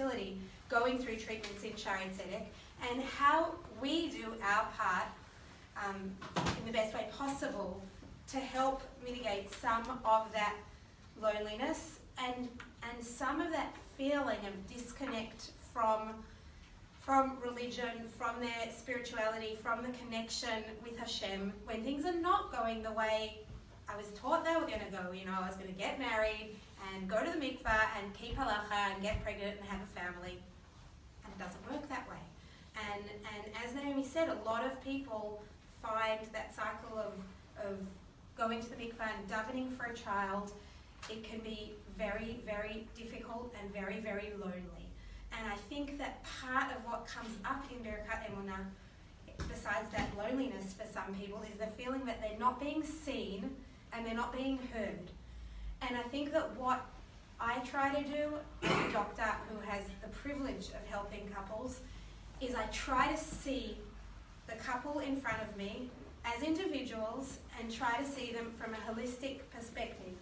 fertility going through treatments in Shaare Zedek, and how we do our part in the best way possible to help mitigate some of that loneliness and some of that feeling of disconnect from religion, from their spirituality, from the connection with Hashem, when things are not going the way I was taught they were going to go. You know, I was going to get married and go to the mikvah and keep halacha and get pregnant and have a family. And it doesn't work that way. And as Naomi said, a lot of people find that cycle of going to the mikvah and davening for a child, it can be very, very difficult and very, very lonely. And I think that part of what comes up in Birkat Emunah, besides that loneliness for some people, is the feeling that they're not being seen and they're not being heard. And I think that what I try to do as a doctor who has the privilege of helping couples is I try to see the couple in front of me as individuals and try to see them from a holistic perspective.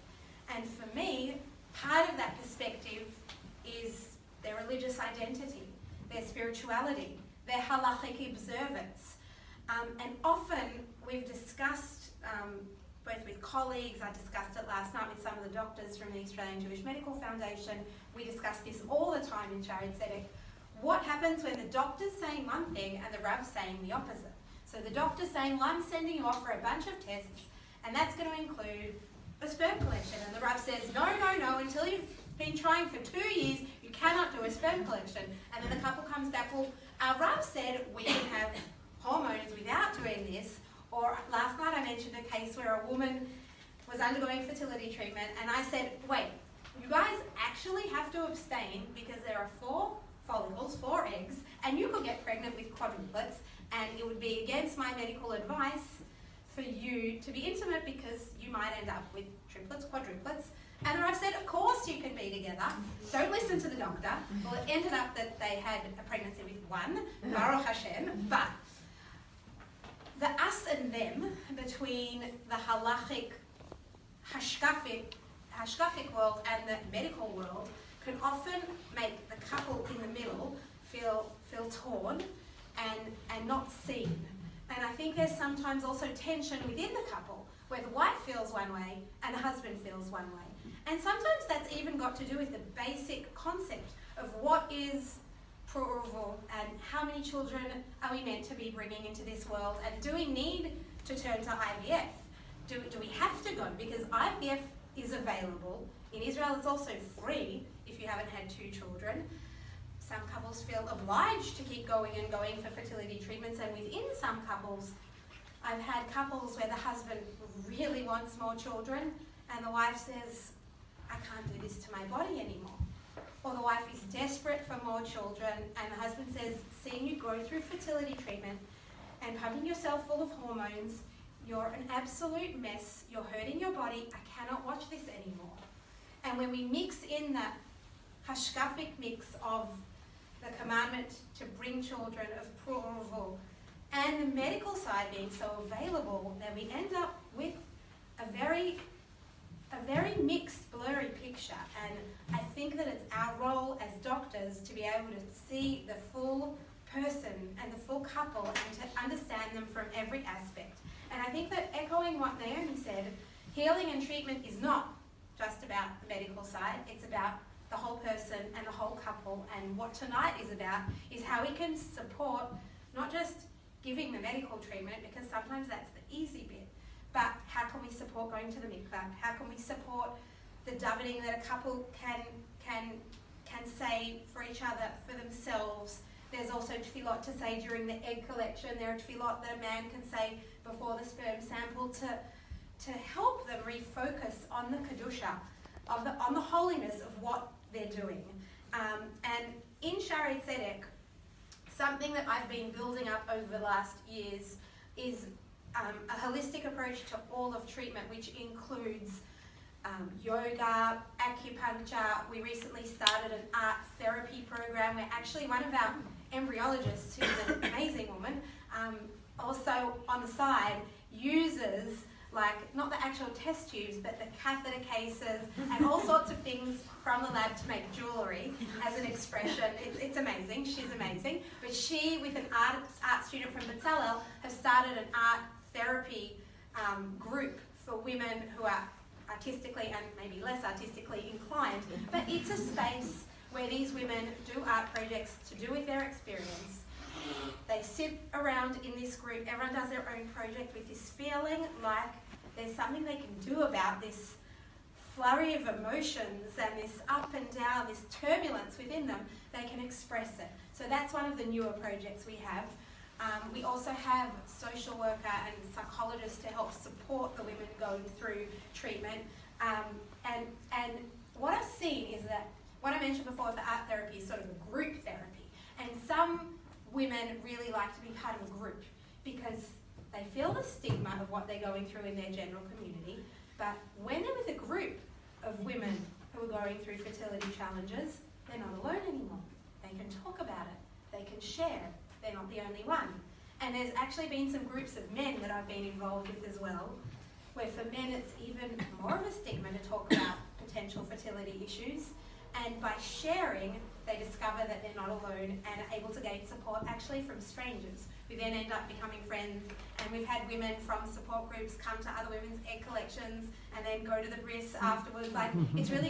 And for me, part of that perspective is their religious identity, their spirituality, their halachic observance. And often we've discussed, both with colleagues, I discussed it last night with some of the doctors from the Australian Jewish Medical Foundation, we discuss this all the time in Shaare Zedek. What happens when the doctor's saying one thing and the Rav's saying the opposite? So the doctor's saying, well, I'm sending you off for a bunch of tests, and that's going to include a sperm collection. And the Rav says, no, until you've been trying for 2 years, you cannot do a sperm collection. And then the couple comes back, well, our Rav said we can have hormones without doing this. Or last night I mentioned a case where a woman was undergoing fertility treatment, and I said, wait, you guys actually have to abstain because there are 4 follicles, 4 eggs, and you could get pregnant with quadruplets, and it would be against my medical advice for you to be intimate because you might end up with triplets, quadruplets. And the Rav said, of course you can be together. Don't listen to the doctor. Well, it ended up that they had a pregnancy with 1, Baruch Hashem, but the us and them between the halachic, hashkafic world and the medical world can often make the couple in the middle feel torn and not seen. And I think there's sometimes also tension within the couple where the wife feels one way and the husband feels one way. And sometimes that's even got to do with the basic concept of what is Pru'urvu and how many children are we meant to be bringing into this world, and do we need to turn to IVF? Do we have to go? Because IVF is available. In Israel it's also free if you haven't had 2 children. Some couples feel obliged to keep going for fertility treatments, and within some couples, I've had couples where the husband really wants more children and the wife says, I can't do this to my body anymore. Or the wife is desperate for more children and the husband says, seeing you go through fertility treatment and pumping yourself full of hormones, you're an absolute mess, you're hurting your body, I cannot watch this anymore. And when we mix in that hashkafic mix of the commandment to bring children of Pru'urvu and the medical side being so available, then we end up with a very mixed, blurry picture. And I think that it's our role as doctors to be able to see the full person and the full couple and to understand them from every aspect. And I think that, echoing what Naomi said, healing and treatment is not just about the medical side, it's about the whole person and the whole couple. And what tonight is about is how we can support not just giving the medical treatment, because sometimes that's the easy bit, but how can we support going to the mikvah? How can we support the davening that a couple can say for each other, for themselves? There's also tefillot to say during the egg collection. There are tefillot that a man can say before the sperm sample to help them refocus on the kedusha, on the holiness of what they're doing. And in Shaare Zedek, something that I've been building up over the last years is a holistic approach to all of treatment, which includes yoga, acupuncture. We recently started an art therapy program where actually one of our embryologists, who's an amazing woman, also on the side uses like not the actual test tubes, but the catheter cases and all sorts of things from the lab to make jewellery as an expression. It's amazing. She's amazing. But she, with an art student from Bezalel, have started an art therapy group for women who are artistically and maybe less artistically inclined. But it's a space where these women do art projects to do with their experience. They sit around in this group, everyone does their own project with this feeling like there's something they can do about this flurry of emotions and this up and down, this turbulence within them. They can express it. So that's one of the newer projects we have. We also have social worker and psychologists to help support the women going through treatment. And what I've seen is that what I mentioned before, the art therapy is sort of a group therapy. And some women really like to be part of a group because they feel the stigma of what they're going through in their general community. But when they're with a group of women who are going through fertility challenges, they're not alone anymore. They can talk about it. They can share. They're not the only one. And there's actually been some groups of men that I've been involved with as well, where for men it's even more of a stigma to talk about potential fertility issues. And by sharing, they discover that they're not alone and are able to gain support actually from strangers who then end up becoming friends. And we've had women from support groups come to other women's egg collections and then go to the bris afterwards. Like, it's really